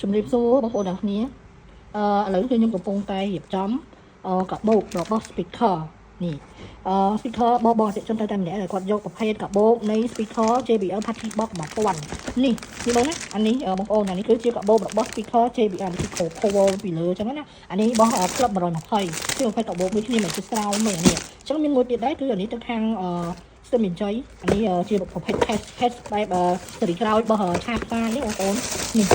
ជំរាបសួរបងប្អូនទាំងគ្នាឥឡូវគឺខ្ញុំកំពុងតែរៀបចំកាបូបរបស់ speaker នេះ speaker បងអតិថិជនតែម្នាក់គាត់យកប្រភេទកាបូបនៃ speaker JBL Party Box 1000នេះបងណាអានេះបងប្អូនអានេះគឺជាកាបូបរបស់ speaker JBL ទី cover ពីលើអញ្ចឹងណាអានេះរបស់ Club 120គឺប្រភេទកាបូបដូចគ្នាមិនជាស្រោមទេអានេះអញ្ចឹងមានមួយទៀតដែរគឺអានេះទៅខាងស្ទឹមមានជ័យអានេះជាប្រភេទ case បែបសេរីក្រោយរបស់ឆាផ្សាយនេះបងប្អូននេះ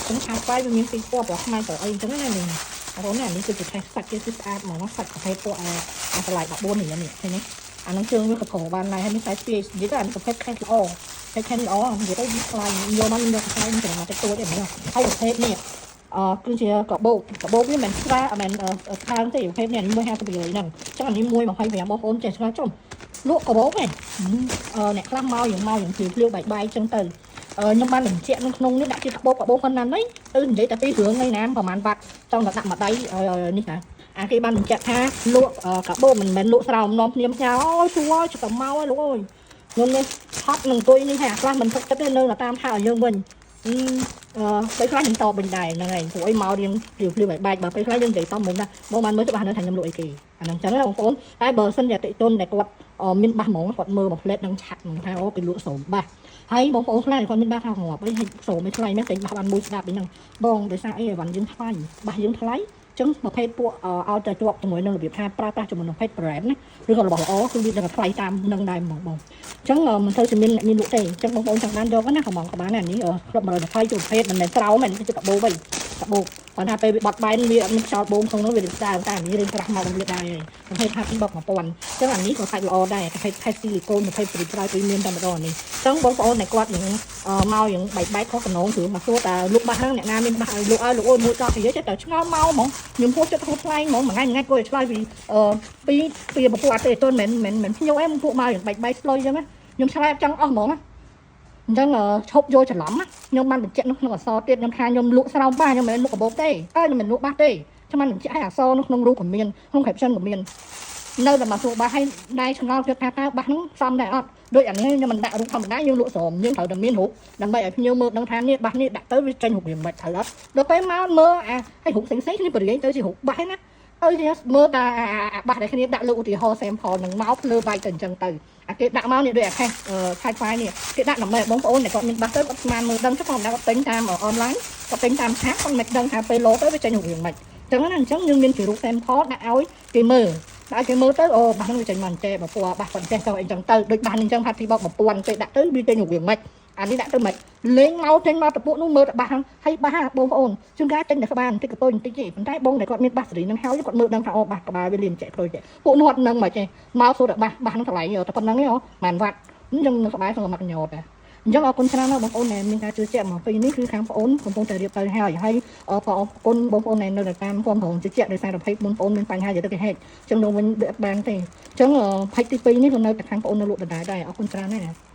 ចឹងឆាផ្សាយវាមានពីរពណ៌របស់ខ្មែរទៅអីចឹងណានេះបងប្អូននេះគឺជា case សាច់គេគឺស្អាតហ្មងសាច់ប្រភេទពួកតម្លៃ14នេះនេះឃើញទេអានឹងជើងវាក៏ប្របានដែរហើយមាន size 2 និយាយទៅអានេះប្រភេទ case ល្អ case ល្អនិយាយទៅវាខ្លាញ់យកមកយកខ្លាញ់តែមកទៅទួចទេនេះហើយប្រភេទនេះគឺជាកាបូបវាមិនស្រាមិនខាងទេប្រភេទនេះ150រៀលហ្នឹងចឹងអានេះ125បងប្អូនចេះឆ្ងាយចំលក់កាបូបហ្នឹងអ្នកខ្លះមកយ៉ាងភ្លាវបាយចឹងទៅខ្ញុំបានបញ្ជាក់នៅក្នុងនេះដាក់ជាកាបូបប៉ុណ្ណានេះទៅនិយាយតែពីរឿងថ្ងៃណាប្រហែលវ៉ាត់ចង់តែដាក់មួយដៃនេះណាអាគេបានបញ្ជាក់ថាលក់កាបូបមិនមែនលក់ស្រោមនាំគ្នាផ្ញើអូយជួយចុះទៅមកហើយលោកអើយខ្ញុំនេះថប់នឹងអង្គុយនេះហើយអាខ្លះមិនទុកចិត្តទេនៅតាមថាឲ្យយើងវិញពេលខ្លះខ្ញុំតបវិញដែរហ្នឹងហើយព្រោះអីមករៀងភ្លាវបែកបើពេលខ្លះយើងនិយាយតំមិនណាបងបានមើលទៅបានថាខ្ញុំលក់អីគេអាហ្នឹងចឹងណាបងប្អូនតែបើសិនជាតិតុនតែគាត់មានបាសហ្មងគាត់មើលមួយផ្លេតនឹងឆាត់ថាអូគេលក់ស្រោមបាសហើយបងប្អូនខ្លះគាត់មានបាសថាងាប់អីហើយស្រោមមិនថ្លៃមែនតែបាសបានមួយស្ដាប់អីហ្នឹងបងដោយសារអីអីវ៉ាន់យើងថ្លៃបាសយើងថ្លៃចឹងប្រភេទពួកឲ្យតែជាប់ជាមួយនឹងរបៀបថាប្រើប្រាស់ជាមួយនឹងប្រភេទ brand ណាឬក៏របស់ល្អគឺវានឹងថ្លៃតាមនឹងដែរហ្មងបងចឹងមិនទៅជាមានអ្នកមានលក់ទេចឹងបងប្អូនចង់បានយកណាក៏មកក៏បានអានេះគ្រប់120ជាប្រភេទមិនមែនស្រោមមែនគឺជាកាបូបវិញកាបូបគាត់ថាពេលវាបត់បែនវាអត់មានខ្យល់បូមក្នុងនោះវាស្ដាងតែអានេះរៀងក្រាស់មកវាដែរហើយប្រភេទ Happy Box 1000ចឹងអានេះក៏សាច់ល្អដែរប្រភេទ silicone ប្រភេទព្រីក្រោយព្រីមៀមតែម្ដងនេះចឹងបងប្អូនដែលគាត់នឹងមកយ៉ាងបែកខុសកណងគឺមកសួរតាលក់បាសហ្នឹងអ្នកណាមានបាសឲ្យលក់ឲ្យលោកអូនមួយចោលនិយាយចិត្តតែឆ្ងល់មកហ្មងខ្ញុំពោះចិត្តហូតថ្លៃហ្មងមួយថ្ងៃគាត់ឆ្លើយពីពពួកអតិថិជនមិនភ្ញៀវអីពួកមកយ៉ាងបែកផ្លុយចឹងណាខ្ញុំឆ្លើយអត់ចង់អស់ហ្មងណាអញ្ចឹងឈប់យកច្រឡំណាខ្ញុំបានបញ្ជាក់នៅក្នុងអក្សរទៀតខ្ញុំថាខ្ញុំលក់ស្រោមបាសខ្ញុំមិនមែនលក់កាបូបទេខ្ញុំមិនលក់បាសទេខ្ញុំបានបញ្ជាក់ឲ្យអក្សរនៅក្នុងរូបក៏មានក្នុង caption ក៏មាននៅតែមកសួរបាសឲ្យដែរឆ្ងល់ទៀតថាតើបាសហ្នឹងសមដែរអត់ដូចអានេះខ្ញុំមិនដាក់រូបធម្មតាយើងលក់ស្រោមយើងត្រូវតែមានរូបដើម្បីឲ្យភ្ញៀវមើលដឹងថានេះបាសនេះដាក់ទៅវាចេញរូបវាមិនត្រូវអត់ដល់ពេលមកមើលឲ្យរូបផ្សេងគ្នាបរិយាយទៅជារូបបាសណាឲ្យមើលតែបាសដែលគ្នាដាក់លើឧទាហរណ៍ sample នឹងមកលើបាយទៅអញ្ចឹងទៅគេដាក់មកនេះដូចអាខេសឆាយហ្វាយនេះគេដាក់ដើម្បីបងប្អូនដែលគាត់មានបាសទៅគាត់ស្មានមើលដឹងទៅគាត់មិនដឹងគាត់ទិញតាមអនឡាញគាត់ទិញតាមឆាតគាត់មិនដឹងថាពេលលោទៅវាចេញរូបរាងម៉េចអញ្ចឹងយើងមានជារូប sample ដាក់ឲ្យគេមើលដាក់គេមើលទៅអូបាសហ្នឹងវាចេញមកអញ្ចេះបើពណ៌បាសគាត់ចេះទៅអីចឹងទៅដូចបាសនេះអញ្ចឹងផាត់ទីបោក1000ពេលដាក់ទៅវាចេញរូបរាងម៉េចអានេះដាក់ទៅមិនលេងមកចេញមកតពួកនោះមើលតែបាសហ្នឹងហើយបាសបងប្អូនជួនកាលចេញតែក្បាលបន្តិចកតុយបន្តិចទេប៉ុន្តែបងដែលគាត់មានបាសសេរីហ្នឹងហើយគាត់មើលដឹងថាអូបាសក្បាលវាលៀនចែកក្រួយទេពួកនោះអត់នឹងមកចេះមកសួរតែបាសហ្នឹងតម្លៃតែប៉ុណ្្នឹងទេអូមិនវ៉ាត់អញ្ចឹងនៅក្បាលសម្រាប់ញោតតែអញ្ចឹងអរគុណច្រើនណាស់បងប្អូនដែលមានការជឿជាក់មកពេលនេះគឺខាងបងប្អូនកំពុងតែរៀបទៅហើយអរគុណបងប្អូនដែលនៅតាមគ្រប់គ្រងជឿជាក់ដោយសារ20បងប្អូនមានបញ្ហាទៅគេហេតុអញ្ចឹងនៅវិញអត់បានទេអញ្ចឹង20ទី2នេះក៏នៅតែខាងបងប្អូននៅលក់ដដែលដែរអរគុណច្រើនណាស់